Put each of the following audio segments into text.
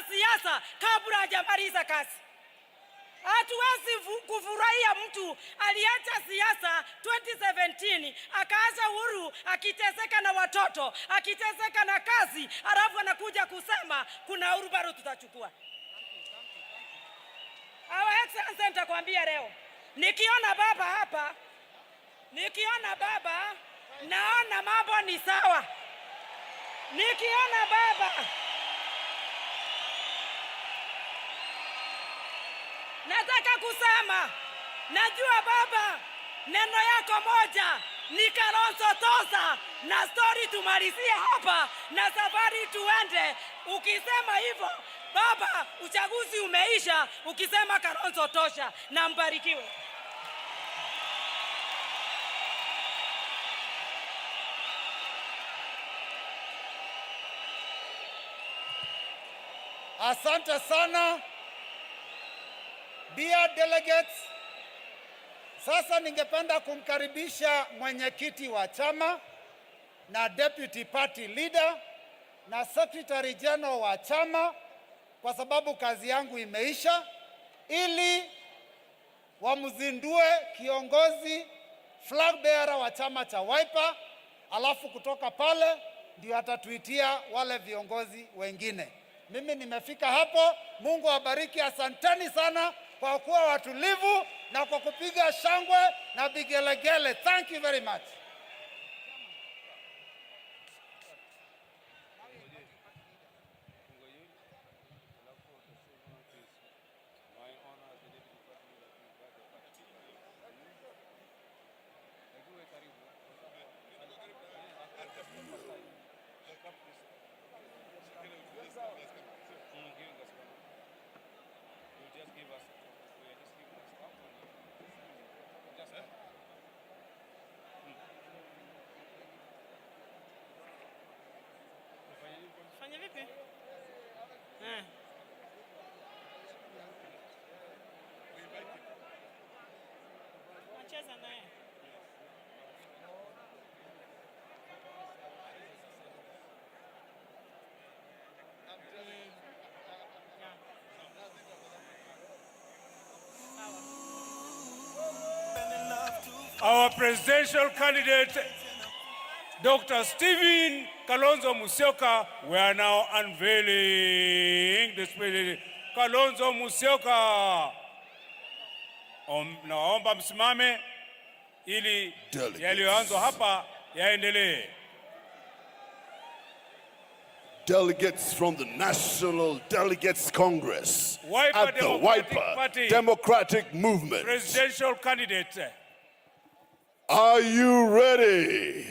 alianza siasa kabla hajamaliza kazi. Hatuwezi kufurahia mtu aliacha siasa 2017 akaacha Uhuru akiteseka na watoto, akiteseka na kazi, alafu anakuja kusema kuna Uhuru bado tutachukua. Our Excellency, nitakwambia leo nikiona baba hapa, naona mambo ni sawa. Nikiona baba nataka kusema, najua baba, neno yako moja ni Kalonzo tosha, na story tumalizie hapa na safari tuende. Ukisema hivyo baba, uchaguzi umeisha, ukisema Kalonzo tosha, na mbarikiwe. Asante sana. Dear delegates, sasa ningependa kumkaribisha mwenyekiti wa chama na deputy party leader na secretary general wa chama, kwa sababu kazi yangu imeisha, ili wamzindue kiongozi flag bearer wa chama cha Wiper, alafu kutoka pale ndio atatuitia wale viongozi wengine. Mimi nimefika hapo. Mungu awabariki. Asanteni sana kwa kuwa watulivu na kwa kupiga shangwe na vigelegele. Thank you very much. Fanya vipi? Nacheza naye. Our presidential candidate, Dr. Stephen Kalonzo Musyoka, we are now unveiling the spirit. Kalonzo Musyoka. Naomba msimame ili yaliyoanzwa hapa yaendelee. Delegates from the National Delegates Congress Wiper at the Wiper Party Democratic Movement. Presidential candidate. Are you ready?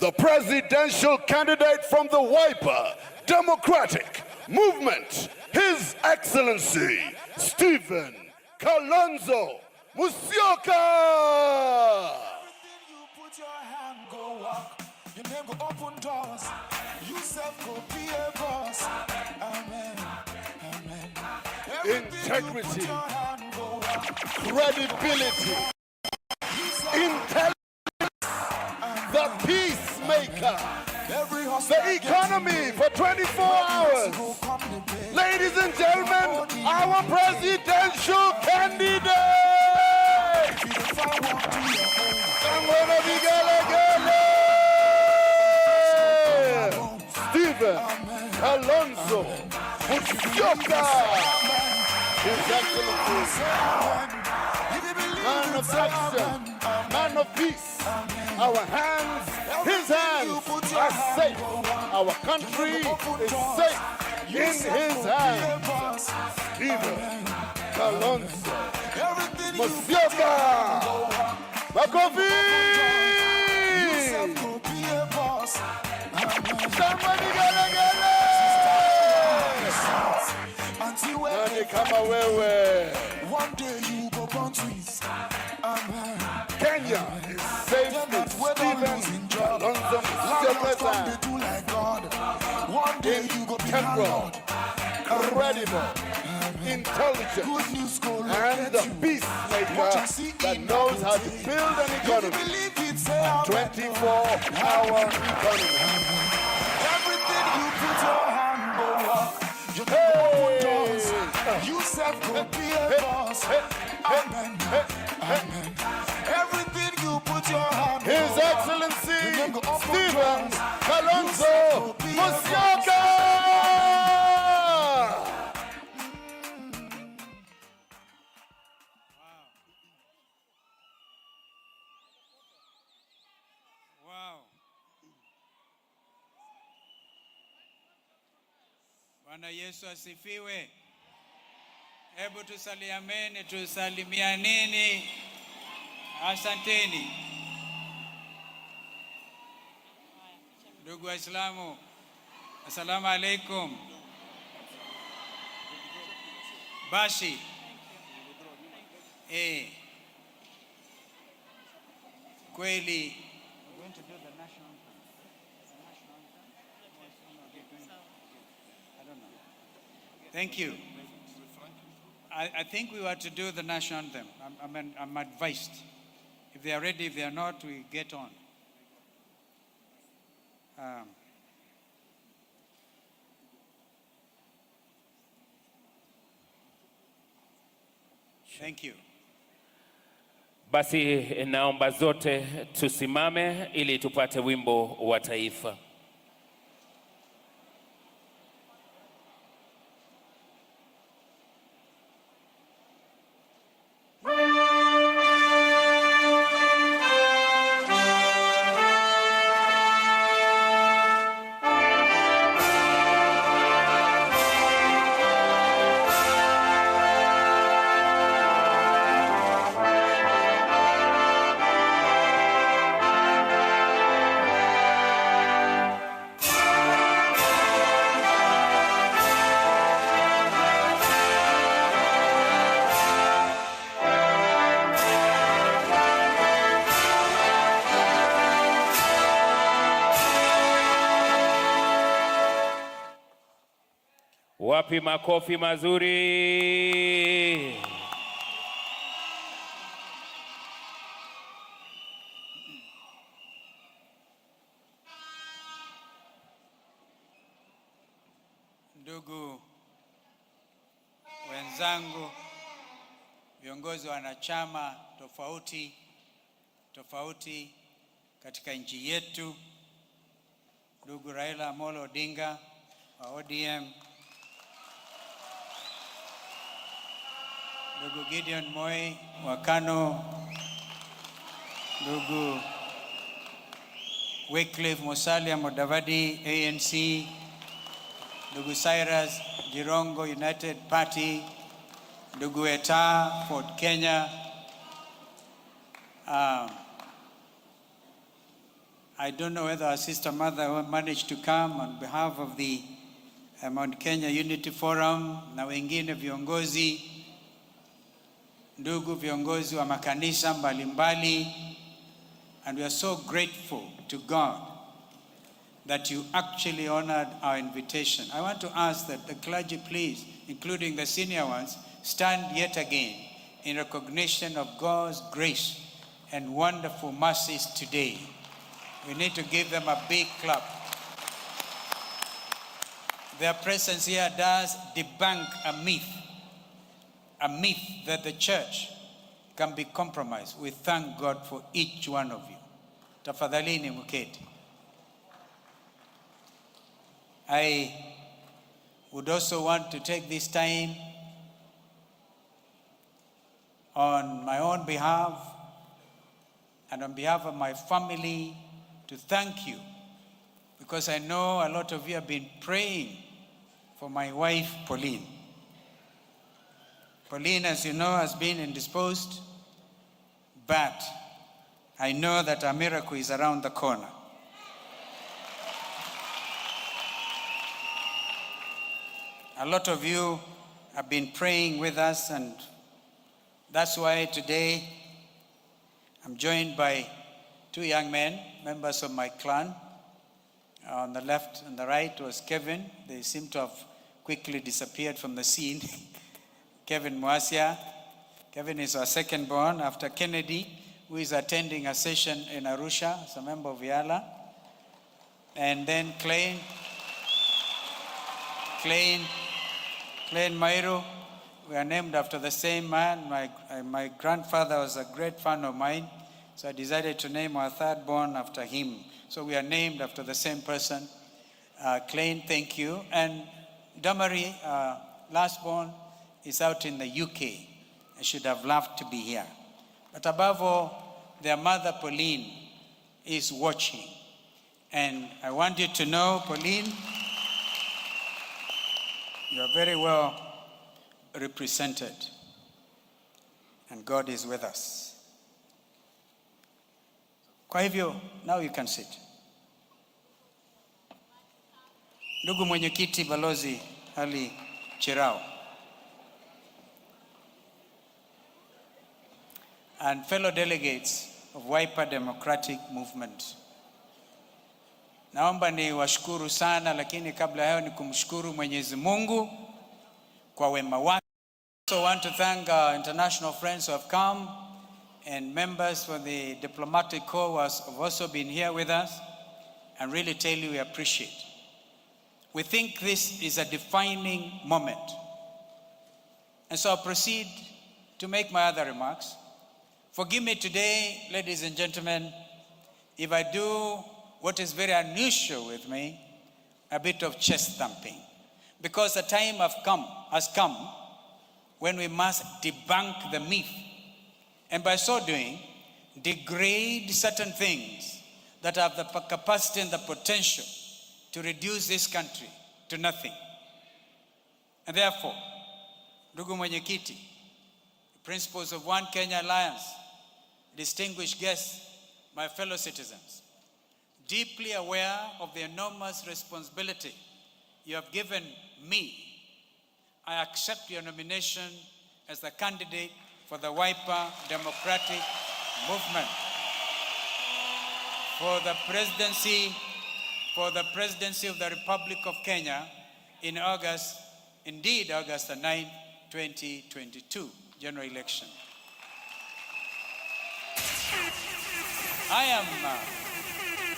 The presidential candidate from the Wiper Democratic Movement, His Excellency Stephen Kalonzo Musyoka. You put your hand, go walk. Your name go open doors. You self go be a boss. Amen. Amen. Integrity, credibility, intelligence, the peacemaker, the economy for 24 hours. Ladies and gentlemen, our presidential candidate, Stephen Kalonzo Musyoka. His Excellency, man of action, man of peace. Our hands, his hands are safe. Our country is safe in his hands. Stephen Kalonzo Musyoka. Makofi! Somebody gala. Nani kama wewe. One day you go born twins. Kenya is safe in Stephen Kalonzo Musyoka's hands. One day you go be Integral, credible, intelligent, and the peacemaker that knows how to build an economy. 24-hour economy. Everything you put your hand on. yourself go be a boss. Amen. Amen. Everything you put your hand to. His Excellency Stephen Kalonzo Musyoka. Wow. Bwana Yesu asifiwe. Hebu tusaliameni, tusalimianeni. Asanteni. Ndugu Waislamu, assalamu alaikum. Basi. Kweli. Thank you. I think we were to do the national anthem. I'm advised. If they are ready, if they are not, we get on. Thank you. Basi naomba zote tusimame ili tupate wimbo wa taifa. Wapi makofi mazuri? Ndugu wenzangu, viongozi wa wanachama tofauti katika nchi yetu, ndugu Raila Amolo Odinga wa ODM, ndugu Gideon Moi wa KANU, ndugu Wycliffe Musalia Mudavadi ANC, ndugu Cyrus Jirongo United Party, ndugu Eta Ford Kenya. I don't know whether our sister mother managed to come on behalf of the Mount Kenya Unity Forum na wengine viongozi, ndugu viongozi wa makanisa mbalimbali, and we are so grateful to God that you actually honored our invitation. I want to ask that the clergy, please, including the senior ones, stand yet again in recognition of God's grace and wonderful mercies today. We need to give them a big clap. Their presence here does debunk a myth that the church can be compromised. We thank God for each one of you. Tafadhalini muketi. I would also want to take this time on my own behalf and on behalf of my family to thank you, because I know a lot of you have been praying for my wife, Pauline. Pauline, as you know, has been indisposed, but I know that a miracle is around the corner. A lot of you have been praying with us, and that's why today I'm joined by two young men, members of my clan. On the left and the right was Kevin. They seem to have quickly disappeared from the scene. Kevin Mwasia. Kevin is our second born after Kennedy, who is attending a session in Arusha as a member of Yala. And then Klein Mairo, we are named after the same man. My grandfather was a great fan of mine, so I decided to name our third born after him. So we are named after the same person. Klein, thank you. And Damari, last born, is out in the UK. I should have loved to be here. But above all, their mother, Pauline, is watching. And I want you to know, Pauline, you are very well represented. And God is with us. Kwa hivyo, now you can sit. Ndugu mwenyekiti Balozi Ali Chirao and fellow delegates of Wiper Democratic Movement. Naomba ni washukuru sana, lakini kabla hayo ni kumshukuru Mwenyezi Mungu kwa wema wake. I also want to thank our international friends who have come and members for the diplomatic corps who have also been here with us, and really tell you we appreciate. We think this is a defining moment. And so I'll proceed to make my other remarks. Forgive me today, ladies and gentlemen, if I do what is very unusual with me, a bit of chest thumping. Because the time has come when we must debunk the myth, and by so doing, degrade certain things that have the capacity and the potential to reduce this country to nothing. And therefore, ndugu mwenyekiti, principles of One Kenya Alliance, distinguished guests, my fellow citizens, deeply aware of the enormous responsibility you have given me, I accept your nomination as the candidate for the Wiper Democratic Movement for the presidency of the Republic of Kenya in August the 9th, 2022, general election.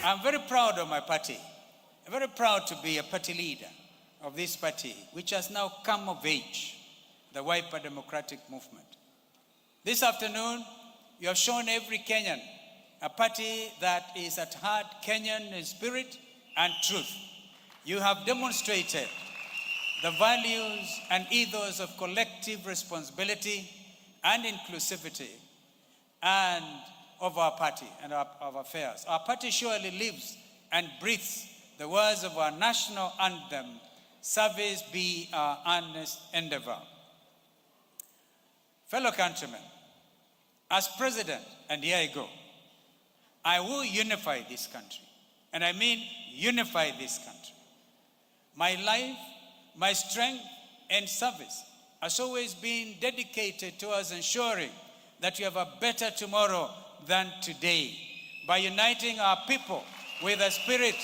I'm very proud of my party. I'm very proud to be a party leader of this party, which has now come of age, the Wiper Democratic Movement. This afternoon, you have shown every Kenyan a party that is at heart Kenyan in spirit and truth. You have demonstrated the values and ethos of collective responsibility and inclusivity and of our party and of affairs. Our party surely lives and breathes the words of our national anthem, service be our earnest endeavor. Fellow countrymen, as president, and here I go, I will unify this country. And I mean unify this country. My life, my strength, and service has always been dedicated towards ensuring that we have a better tomorrow than today by uniting our people with a spirit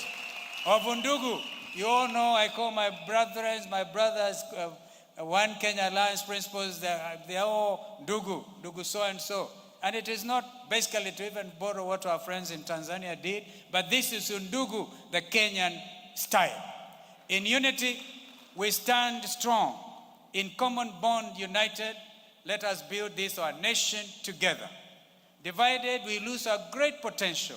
of undugu. You all know I call my brothers One Kenya Alliance principles. They are all ndugu so and so. And it is not basically to even borrow what our friends in Tanzania did, but this is undugu, the Kenyan style. In unity, we stand strong. In common bond united, let us build this our nation together. Divided, we lose our great potential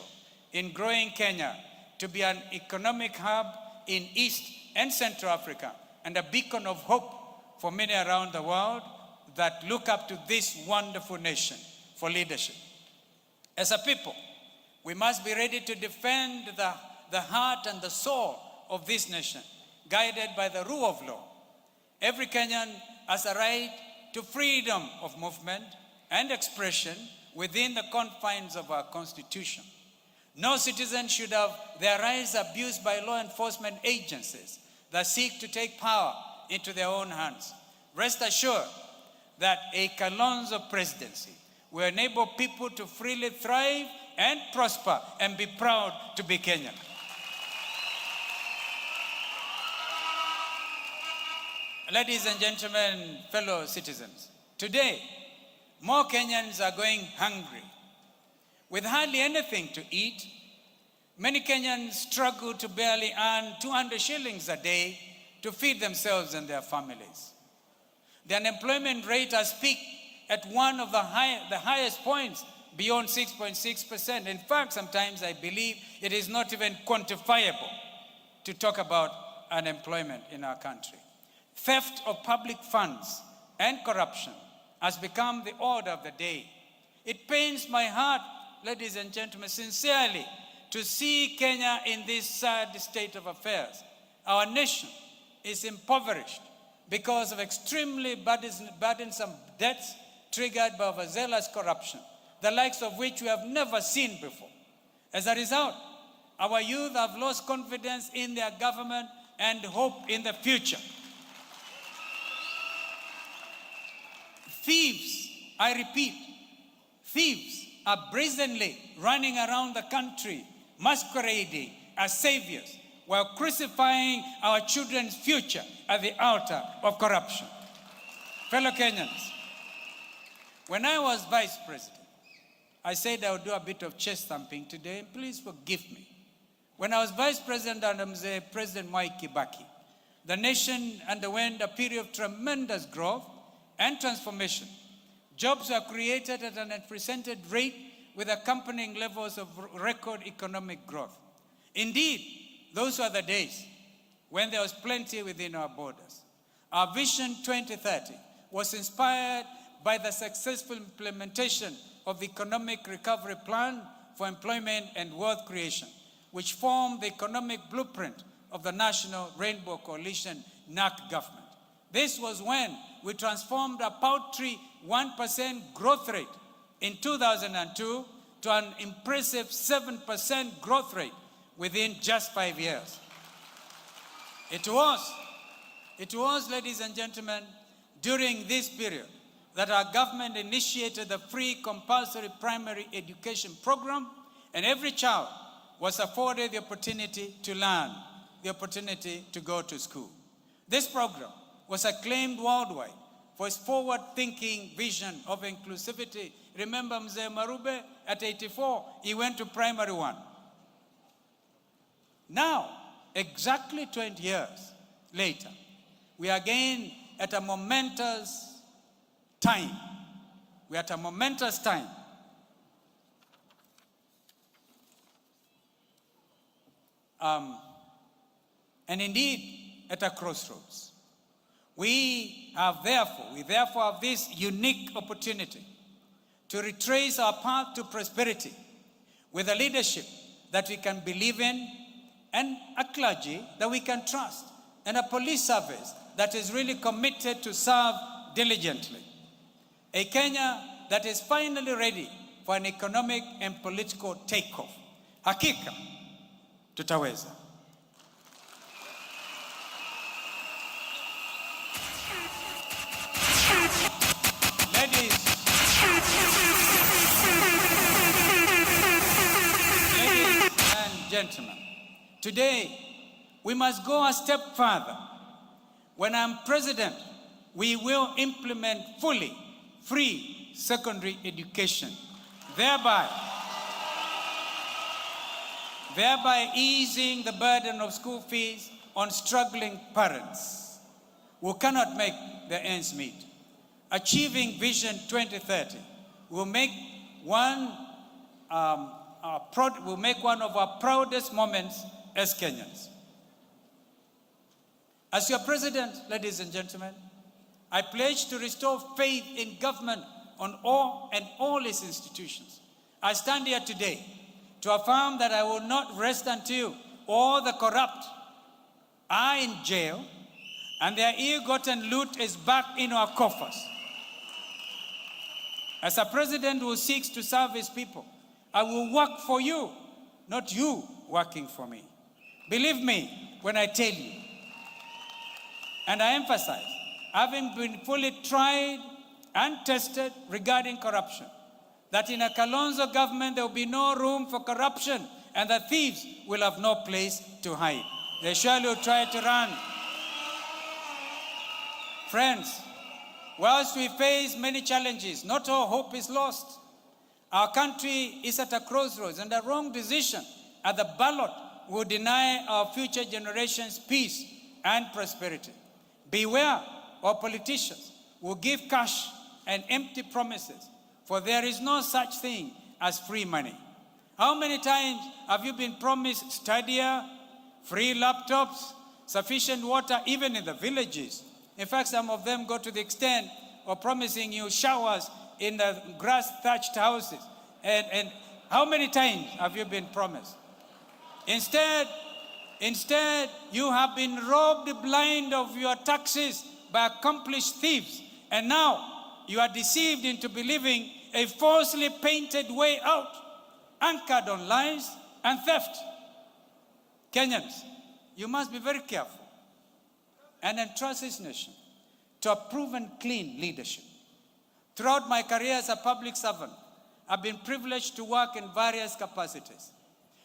in growing Kenya to be an economic hub in East and Central Africa and a beacon of hope for many around the world that look up to this wonderful nation for leadership. As a people, we must be ready to defend the heart and the soul of this nation, guided by the rule of law. Every Kenyan has a right to freedom of movement and expression within the confines of our Constitution. No citizen should have their rights abused by law enforcement agencies that seek to take power into their own hands. Rest assured that a Kalonzo presidency will enable people to freely thrive and prosper and be proud to be Kenyan. Ladies and gentlemen, fellow citizens, today, more Kenyans are going hungry. With hardly anything to eat, many Kenyans struggle to barely earn 200 shillings a day to feed themselves and their families. The unemployment rate has peaked at one of the highest points, beyond 6.6%. In fact, sometimes I believe it is not even quantifiable to talk about unemployment in our country. Theft of public funds and corruption has become the order of the day. It pains my heart, ladies and gentlemen, sincerely, to see Kenya in this sad state of affairs. Our nation is impoverished because of extremely burdensome debts triggered by overzealous corruption, the likes of which we have never seen before. As a result, our youth have lost confidence in their government and hope in the future. Thieves, I repeat, thieves are brazenly running around the country, masquerading as saviors, while crucifying our children's future at the altar of corruption. Fellow Kenyans, when I was vice president, I said I would do a bit of chest thumping today, and please forgive me. When I was vice president under President Mwai Kibaki, the nation underwent a period of tremendous growth and transformation. Jobs were created at an unprecedented rate with accompanying levels of record economic growth. Indeed, those were the days when there was plenty within our borders. Our Vision 2030 was inspired by the successful implementation of the Economic Recovery Plan for Employment and Wealth Creation, which formed the economic blueprint of the National Rainbow Coalition NAC government. This was when we transformed a paltry 1% growth rate in 2002 to an impressive 7% growth rate within just 5 years. It was, ladies and gentlemen, during this period that our government initiated the free compulsory primary education program, and every child was afforded the opportunity to learn, the opportunity to go to school. This program was acclaimed worldwide for its forward-thinking vision of inclusivity. Remember Mzee Marube, at 84, he went to primary 1. Now, exactly 20 years later, we are again at a momentous time. We're at a momentous time. And indeed, at a crossroads. We therefore have this unique opportunity to retrace our path to prosperity with a leadership that we can believe in, and a clergy that we can trust, and a police service that is really committed to serve diligently. A Kenya that is finally ready for an economic and political takeoff. Hakika, tutaweza. Ladies and gentlemen, today we must go a step further. When I'm president, we will implement fully free secondary education, thereby easing the burden of school fees on struggling parents who cannot make their ends meet. Achieving Vision 2030 will make one of our proudest moments as Kenyans. As your president, ladies and gentlemen, I pledge to restore faith in government on all its institutions. I stand here today to affirm that I will not rest until all the corrupt are in jail and their ill-gotten loot is back in our coffers. As a president who seeks to serve his people, I will work for you, not you working for me. Believe me when I tell you, and I emphasize, having been fully tried and tested regarding corruption, that in a Kalonzo government there will be no room for corruption and the thieves will have no place to hide. They surely will try to run. Friends, whilst we face many challenges, not all hope is lost. Our country is at a crossroads, and a wrong decision at the ballot will deny our future generations peace and prosperity. Beware of politicians will give cash and empty promises, for there is no such thing as free money. How many times have you been promised stadia, free laptops, sufficient water, even in the villages? In fact, some of them go to the extent of promising you showers in the grass-thatched houses. And how many times have you been promised? Instead, you have been robbed blind of your taxes by accomplished thieves. And now you are deceived into believing a falsely painted way out, anchored on lies and theft. Kenyans, you must be very careful and entrust this nation to a proven clean leadership. Throughout my career as a public servant, I've been privileged to work in various capacities.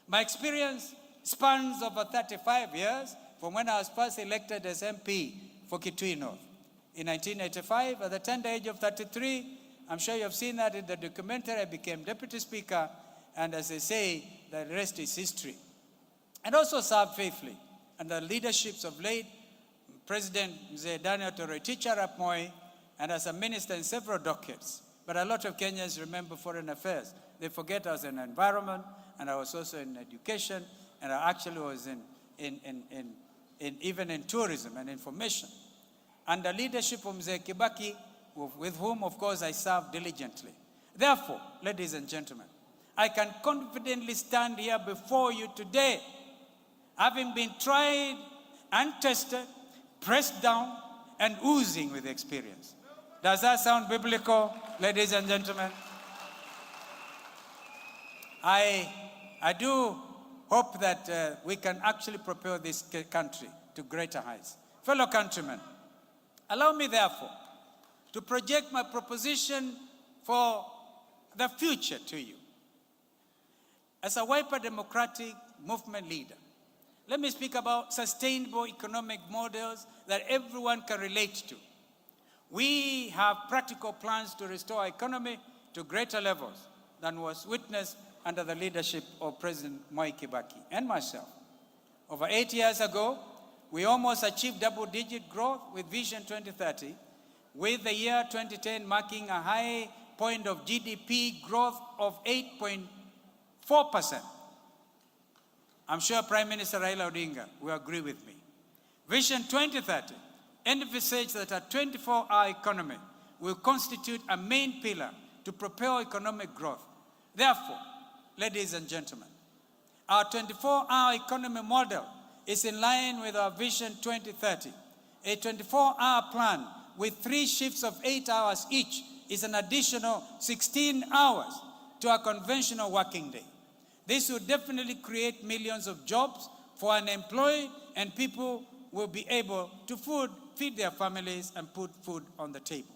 My experience spans over 35 years from when I was first elected as MP for Kitui North. In 1985, at the tender age of 33, I'm sure you have seen that in the documentary, I became Deputy Speaker, and as they say, the rest is history. And also served faithfully under the leaderships of late President Mzee Daniel Toroitich Arap Moi, and as a minister in several decades. But a lot of Kenyans remember foreign affairs. They forget I was in environment, and I was also in education, and I actually was even in tourism and information. Under leadership of Mzee Kibaki, with whom, of course, I served diligently. Therefore, ladies and gentlemen, I can confidently stand here before you today, having been tried and tested, pressed down, and oozing with experience. Does that sound biblical, ladies and gentlemen? I do hope that we can actually propel this country to greater heights. Fellow countrymen, allow me therefore to project my proposition for the future to you. As a Wiper Democratic Movement leader, let me speak about sustainable economic models that everyone can relate to. We have practical plans to restore our economy to greater levels than was witnessed under the leadership of President Mwai Kibaki and myself. Over 8 years ago, we almost achieved double-digit growth with Vision 2030, with the year 2010 marking a high point of GDP growth of 8.4%. I'm sure Prime Minister Raila Odinga will agree with me. Vision 2030 envisages that a 24-hour economy will constitute a main pillar to propel economic growth. Therefore, ladies and gentlemen, our 24-hour economy model is in line with our Vision 2030. A 24-hour plan with 3 shifts of 8 hours each is an additional 16 hours to our conventional working day. This will definitely create millions of jobs for unemployed, and people will be able to feed their families and put food on the table.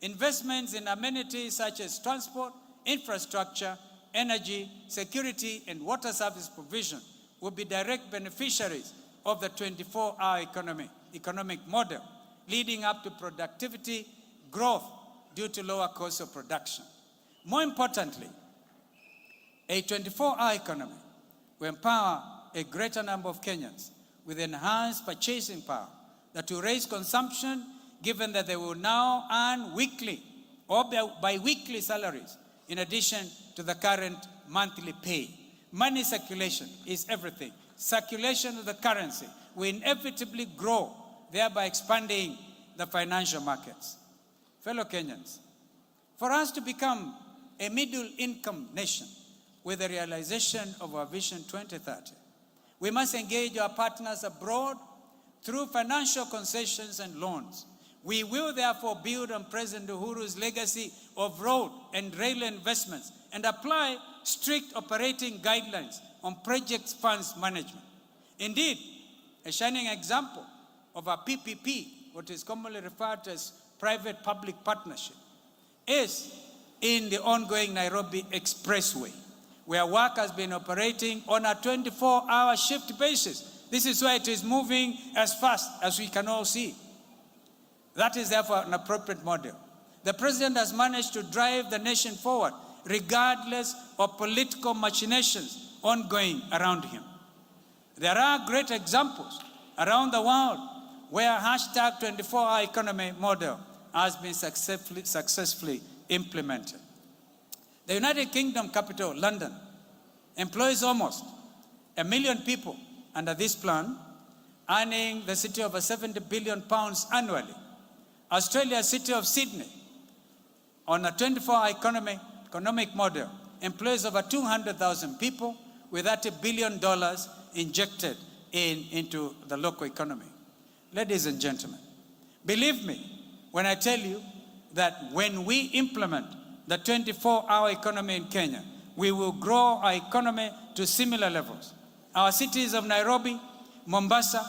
Investments in amenities such as transport, infrastructure, energy, security, and water service provision will be direct beneficiaries of the 24-hour economic model, leading up to productivity growth due to lower cost of production. More importantly, a 24-hour economy will empower a greater number of Kenyans with enhanced purchasing power that will raise consumption, given that they will now earn weekly or bi-weekly salaries in addition to the current monthly pay. Money circulation is everything. Circulation of the currency will inevitably grow, thereby expanding the financial markets. Fellow Kenyans, for us to become a middle-income nation with the realization of our Vision 2030, we must engage our partners abroad through financial concessions and loans. We will therefore build on President Uhuru's legacy of road and rail investments and apply strict operating guidelines on project funds management. Indeed, a shining example of a PPP, what is commonly referred to as private-public partnership, is in the ongoing Nairobi Expressway, where work has been operating on a 24-hour shift basis. This is why it is moving as fast as we can all see. That is therefore an appropriate model. The president has managed to drive the nation forward regardless of political machinations ongoing around him. There are great examples around the world where hashtag 24-hour economy model has been successfully implemented. The United Kingdom capital, London, employs almost 1 million people under this plan, earning the city over £70 billion annually. Australia's city of Sydney, on a 24-hour economic model, employs over 200,000 people with $30 billion injected into the local economy. Ladies and gentlemen, believe me when I tell you that when we implement the 24-hour economy in Kenya, we will grow our economy to similar levels. Our cities of Nairobi, Mombasa,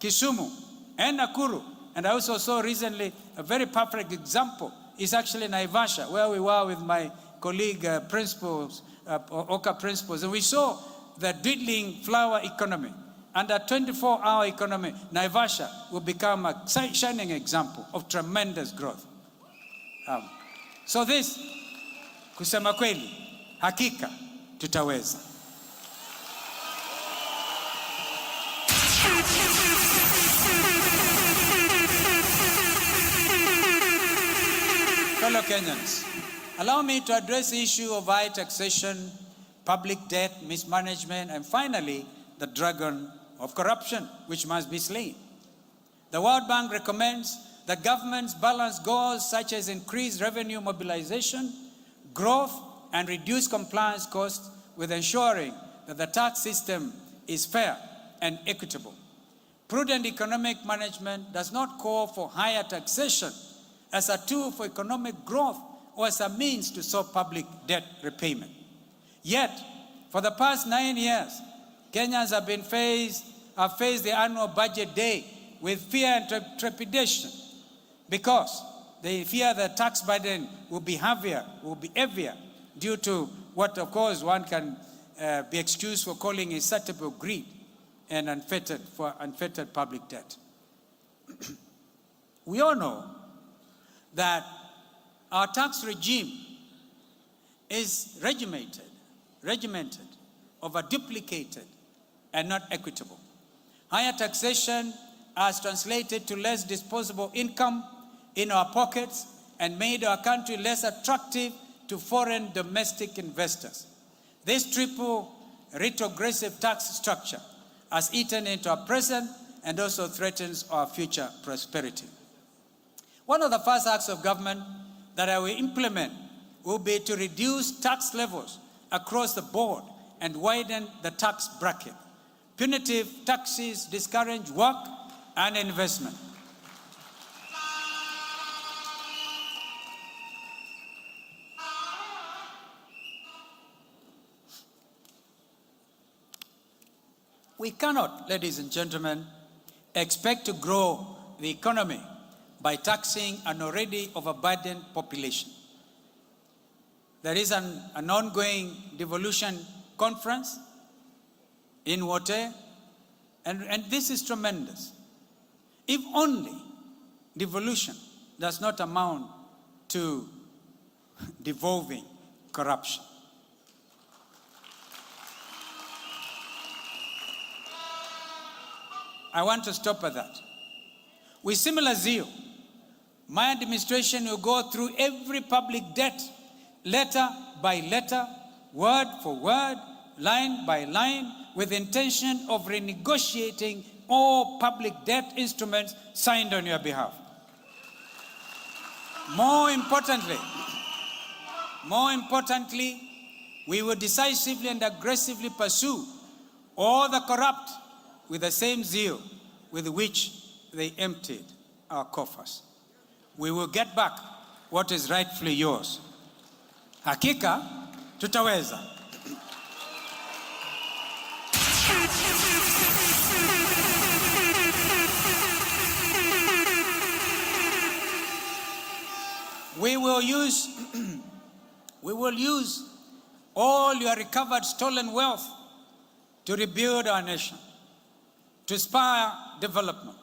Kisumu, and Nakuru, and I also saw recently a very perfect example is actually Naivasha, where we were with my colleague principals, Oka principals, and we saw the dwindling flower economy. And a 24-hour economy, Naivasha will become a shining example of tremendous growth. So this, kusema kweli, hakika tutaweza. Fellow Kenyans, allow me to address the issue of high taxation, public debt, mismanagement, and finally, the dragon of corruption, which must be slain. The World Bank recommends that governments balance goals such as increased revenue mobilization, growth, and reduced compliance costs with ensuring that the tax system is fair and equitable. Prudent economic management does not call for higher taxation as a tool for economic growth or as a means to solve public debt repayment. Yet, for the past 9 years, Kenyans have faced the annual budget day with fear and trepidation because they fear the tax burden will be heavier due to what, of course, one can be excused for calling insatiable greed and unfettered public debt. We all know that our tax regime is regimented, over-duplicated, and not equitable. Higher taxation has translated to less disposable income in our pockets and made our country less attractive to foreign domestic investors. This triple retrogressive tax structure has eaten into our present and also threatens our future prosperity. One of the first acts of government that I will implement will be to reduce tax levels across the board and widen the tax bracket. Punitive taxes discourage work and investment. We cannot, ladies and gentlemen, expect to grow the economy by taxing an already overburdened population. There is an ongoing devolution conference in Wote, and this is tremendous. If only devolution does not amount to devolving corruption. I want to stop at that. With similar zeal, my administration will go through every public debt, letter by letter, word for word, line by line, with the intention of renegotiating all public debt instruments signed on your behalf. More importantly, we will decisively and aggressively pursue all the corrupt with the same zeal with which they emptied our coffers. We will get back what is rightfully yours. Hakika tutaweza. We will use all your recovered stolen wealth to rebuild our nation, to inspire development,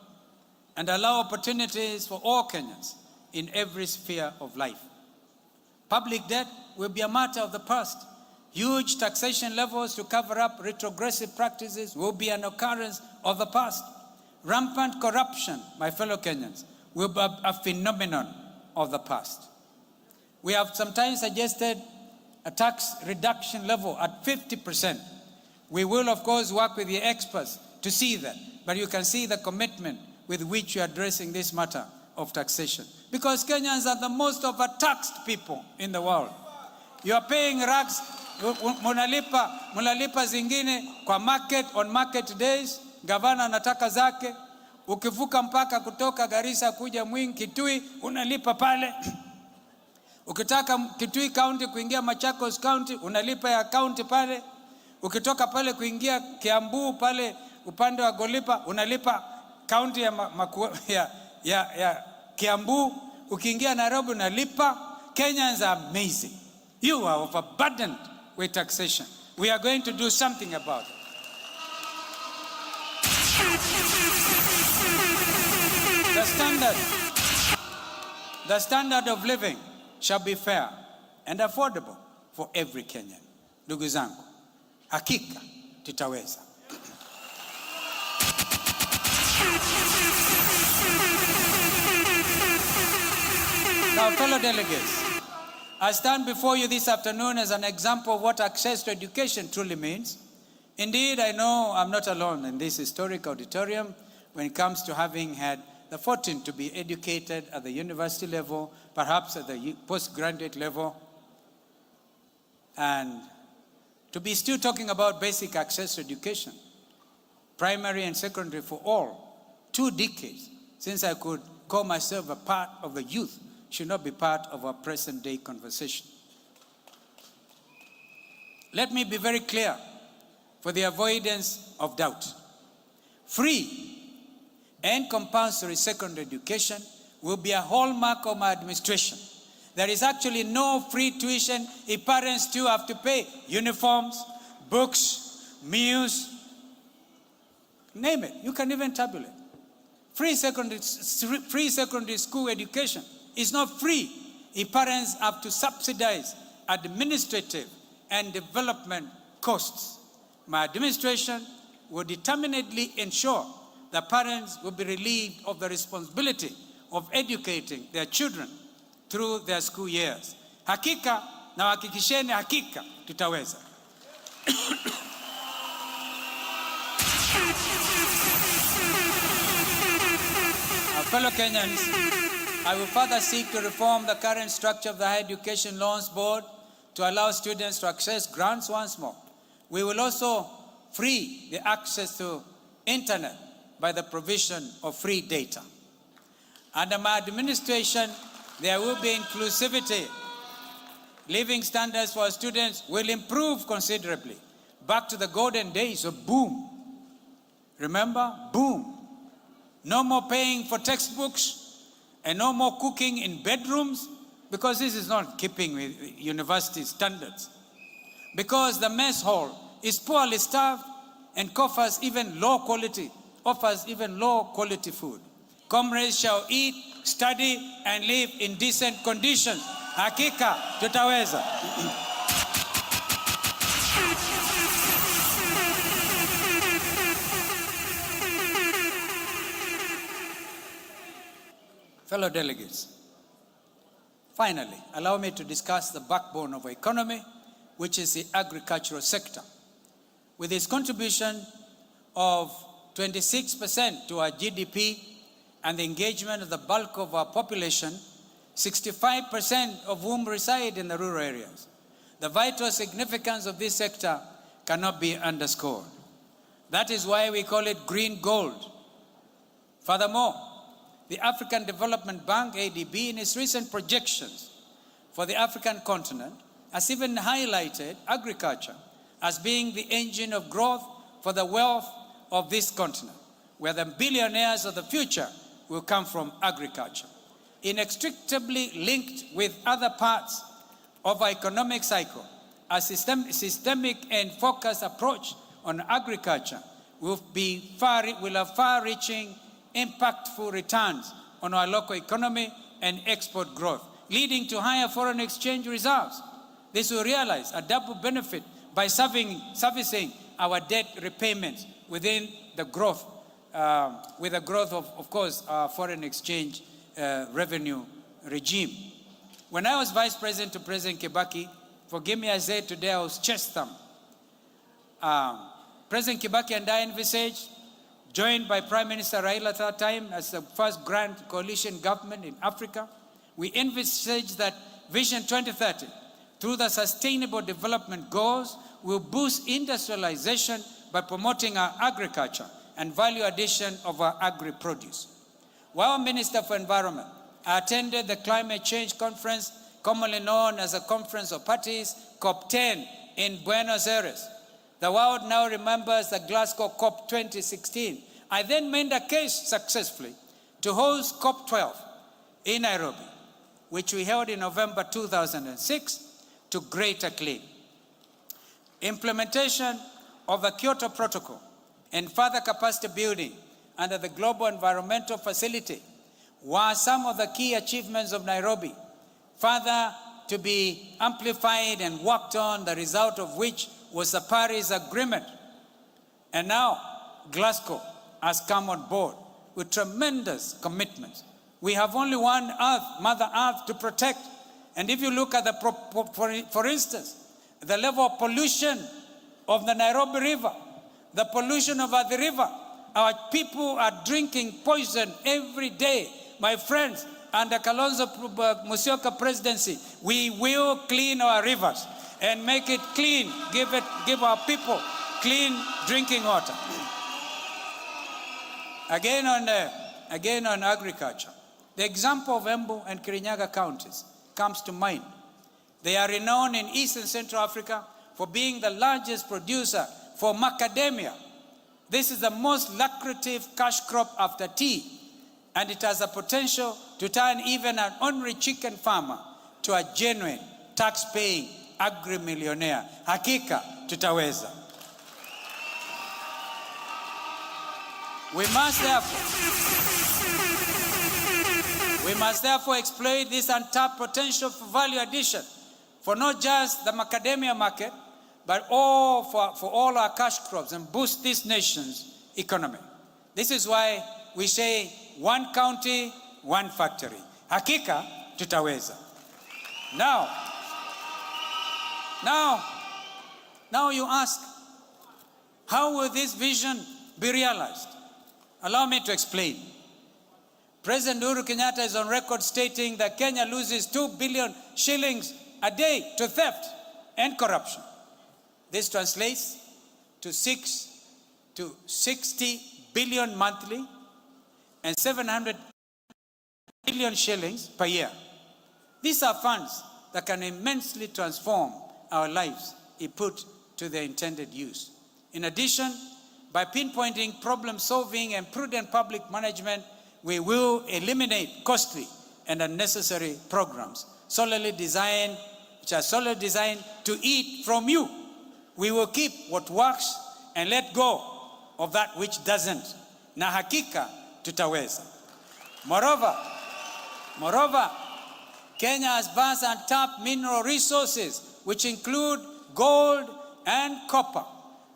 and allow opportunities for all Kenyans in every sphere of life. Public debt will be a matter of the past. Huge taxation levels to cover up retrogressive practices will be an occurrence of the past. Rampant corruption, my fellow Kenyans, will be a phenomenon of the past. We have sometimes suggested a tax reduction level at 50%. We will, of course, work with the experts to see that. But you can see the commitment with which you are addressing this matter of taxation. Because Kenyans are the most overtaxed people in the world. You are paying rags, munalipa zingine kwa market, on market days, gavana anataka zake. Ukivuka mpaka kutoka Garissa kuja Mwingi, Kitui, unalipa pale. Ukitaka Kitui County kuingia Machakos County, unalipa ya county pale. Ukitoka pale kuingia Kiambu pale upande wa Golipa, unalipa county ya Kiambu. Ukiingia Nairobi unalipa. Kenyans are amazing. You are overburdened with taxation. We are going to do something about it. The standard of living shall be fair and affordable for every Kenyan. Ndugu zangu, hakika tutaweza. Now, fellow delegates, I stand before you this afternoon as an example of what access to education truly means. Indeed, I know I'm not alone in this historic auditorium when it comes to having had the fortune to be educated at the university level, perhaps at the postgraduate level, and to be still talking about basic access to education, primary and secondary for all. 2 decades since I could call myself a part of the youth should not be part of our present day conversation. Let me be very clear for the avoidance of doubt. Free and compulsory secondary education will be a hallmark of my administration. There is actually no free tuition if parents too have to pay uniforms, books, meals, name it. You can even tabulate. Free secondary school education is not free if parents have to subsidize administrative and development costs. My administration will determinedly ensure that parents will be relieved of the responsibility of educating their children through their school years. Hakika na hakikisheni, hakika tutaweza. Our fellow Kenyans, I will further seek to reform the current structure of the Higher Education Loans Board to allow students to access grants once more. We will also free the access to internet by the provision of free data. Under my administration, there will be inclusivity. Living standards for students will improve considerably. Back to the golden days of boom. Remember? Boom. No more paying for textbooks and no more cooking in bedrooms, because this is not keeping with university standards. Because the mess hall is poorly staffed and offers even low quality food. Comrades shall eat, study, and live in decent conditions. Hakika tutaweza. Fellow delegates, finally, allow me to discuss the backbone of our economy, which is the agricultural sector. With its contribution of 26% to our GDP and the engagement of the bulk of our population, 65% of whom reside in the rural areas, the vital significance of this sector cannot be underscored. That is why we call it green gold. Furthermore, the African Development Bank, ADB, in its recent projections for the African continent, has even highlighted agriculture as being the engine of growth for the wealth of this continent, where the billionaires of the future will come from agriculture. Inextricably linked with other parts of our economic cycle, a systemic and focused approach on agriculture will have far-reaching, impactful returns on our local economy and export growth, leading to higher foreign exchange reserves. This will realize a double benefit by servicing our debt repayments within the growth, with the growth of course, foreign exchange revenue regime. When I was vice president to President Kibaki, forgive me, I said today I was chest thumb. President Kibaki and I envisaged, joined by Prime Minister Raila at that time as the first grand coalition government in Africa, we envisaged that Vision 2030, through the Sustainable Development Goals, will boost industrialization by promoting our agriculture and value addition of our agri-produce. While Minister for Environment, I attended the Climate Change Conference, commonly known as the Conference of Parties, COP10 in Buenos Aires. The world now remembers the Glasgow COP 2016. I then made a case successfully to host COP12 in Nairobi, which we held in November 2006 to great acclaim. Implementation of the Kyoto Protocol and further capacity building under the Global Environmental Facility were some of the key achievements of Nairobi, further to be amplified and worked on, the result of which was the Paris Agreement. And now Glasgow has come on board with tremendous commitments. We have only one Earth, Mother Earth, to protect. And if you look at for instance, the level of pollution of the Nairobi River, the pollution of the river, our people are drinking poison every day. My friends, under Kalonzo Musyoka presidency, we will clean our rivers and make it clean, give our people clean drinking water. Again on agriculture, the example of Embu and Kirinyaga counties comes to mind. They are renowned in East and Central Africa for being the largest producer for macadamia. This is the most lucrative cash crop after tea, and it has the potential to turn even an ordinary chicken farmer to a genuine tax-paying agri-millionaire. Hakika tutaweza. We must therefore exploit this untapped potential for value addition for not just the macadamia market, but for all our cash crops, and boost this nation's economy. This is why we say one county, one factory. Hakika tutaweza. Now you ask, how will this vision be realized? Allow me to explain. President Uhuru Kenyatta is on record stating that Kenya loses 2 billion shillings a day to theft and corruption. This translates to 6 to 60 billion monthly and 700 billion shillings per year. These are funds that can immensely transform our lives if put to their intended use. In addition, by pinpointing problem solving and prudent public management, we will eliminate costly and unnecessary programs which are solely designed to eat from you. We will keep what works and let go of that which doesn't. Na hakika tutaweza. Moreover, Kenya has vast untapped mineral resources, which include gold and copper,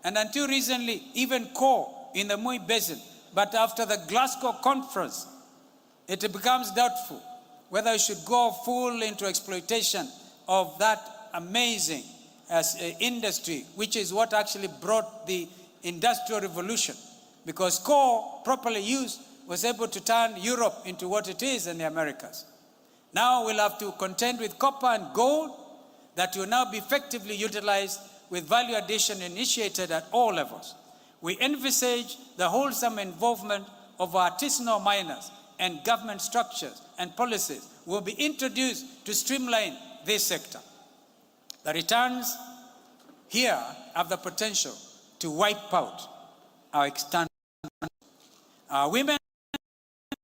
and until recently, even coal in the Mui Basin. But after the Glasgow conference, it becomes doubtful whether we should go full into exploitation of that amazing industry, which is what actually brought the Industrial Revolution. Because coal, properly used, was able to turn Europe into what it is in the Americas. Now we'll have to contend with copper and gold that will now be effectively utilized with value addition initiated at all levels. We envisage the wholesome involvement of artisanal miners, and government structures and policies will be introduced to streamline this sector. The returns here have the potential to wipe out our external. Our women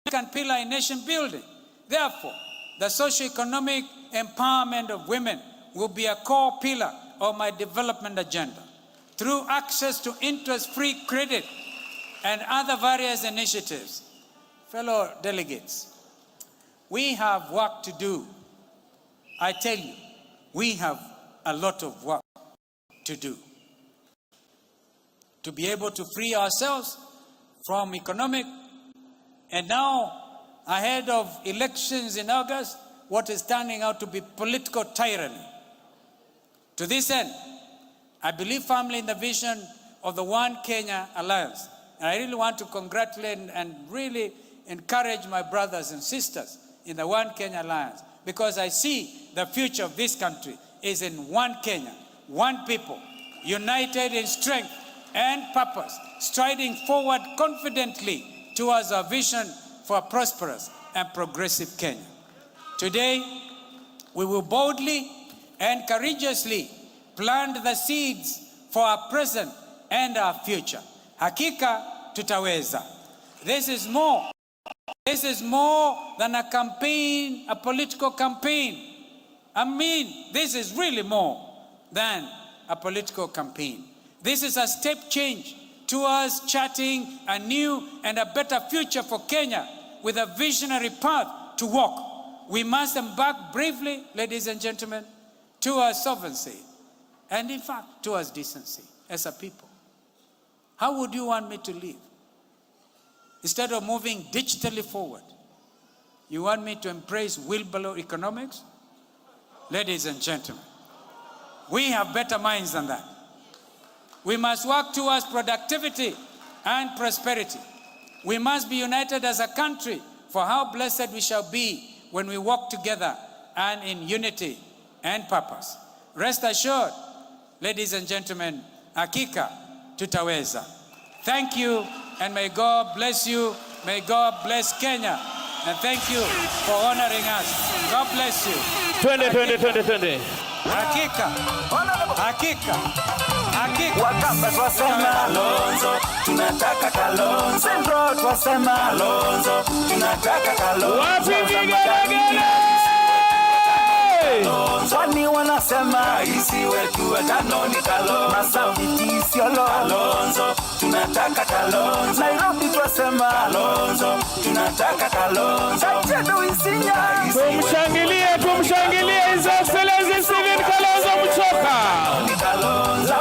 can pillar in nation building. Therefore, the socio-economic empowerment of women will be a core pillar of my development agenda. Through access to interest-free credit and other various initiatives. Fellow delegates, we have work to do. I tell you, we have a lot of work to do to be able to free ourselves from economic, and now ahead of elections in August, what is turning out to be political tyranny. To this end, I believe firmly in the vision of the One Kenya Alliance. And I really want to congratulate and really encourage my brothers and sisters in the One Kenya Alliance, because I see the future of this country is in one Kenya, one people, united in strength and purpose, striding forward confidently towards our vision for a prosperous and progressive Kenya. Today, we will boldly and courageously plant the seeds for our present and our future. Hakika tutaweza. This is more. This is more than a campaign, a political campaign. I mean, this is really more than a political campaign. This is a step change towards charting a new and a better future for Kenya with a visionary path to walk. We must embark bravely, ladies and gentlemen, towards sovereignty and in fact towards decency as a people. How would you want me to live? Instead of moving digitally forward, you want me to embrace wheelbarrow economics? Ladies and gentlemen, we have better minds than that. We must work towards productivity and prosperity. We must be united as a country, for how blessed we shall be when we walk together and in unity and purpose. Rest assured, ladies and gentlemen, hakika tutaweza. Thank you, and may God bless you. May God bless Kenya. And thank you for honoring us. God bless you. 20. Hakika. Hakika. Hakika. Wakamba twasema Kalonzo, tunataka Kalonzo. Sendro twasema Kalonzo, tunataka Kalonzo. Wapi vigelegele? Wani wanasema isi wetu watano ni Kalonzo. Masauti Isiolo Kalonzo, tunataka Kalonzo. Nairobi twasema Kalonzo, tunataka Kalonzo. Kachedo Isinya Tumshangilie His Excellency Stephen Kalonzo Musyoka. Kalonzo,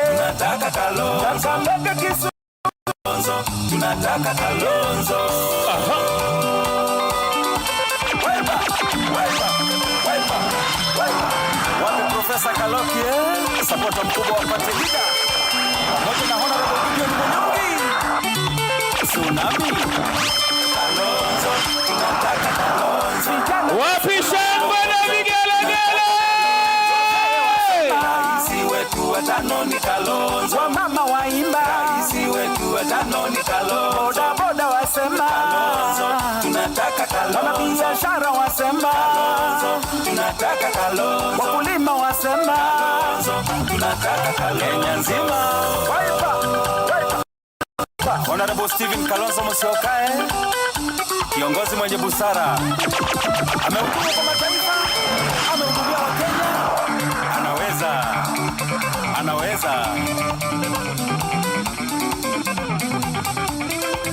tunataka Kalonzo. Kakamega Kisumu, tunataka Kalonzo. Wapi Profesa Kaloki, supporter mkubwa wa party leader. Pamoja na Honorable Gideon Munyungi. Tsunami. Kalonzo, tunataka Kalonzo. Wapi shangwe na vigelegele? Raisi wetu watano ni Kalonzo. Wamama waimba. Raisi wetu watano ni Kalonzo. Boda boda wasema Kalonzo, tunataka Kalonzo. Wanabiashara wasema Kalonzo, tunataka Kalonzo. Wakulima wasema Kalonzo, tunataka Kalonzo. Kenya nzima waipa. Honorable Stephen Kalonzo Musyoka, kiongozi mwenye busara, amehudumu kwa mataifa, amehudumia Wakenya. Anaweza.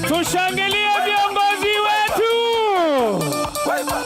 Tushangilie viongozi wetu. Waipa.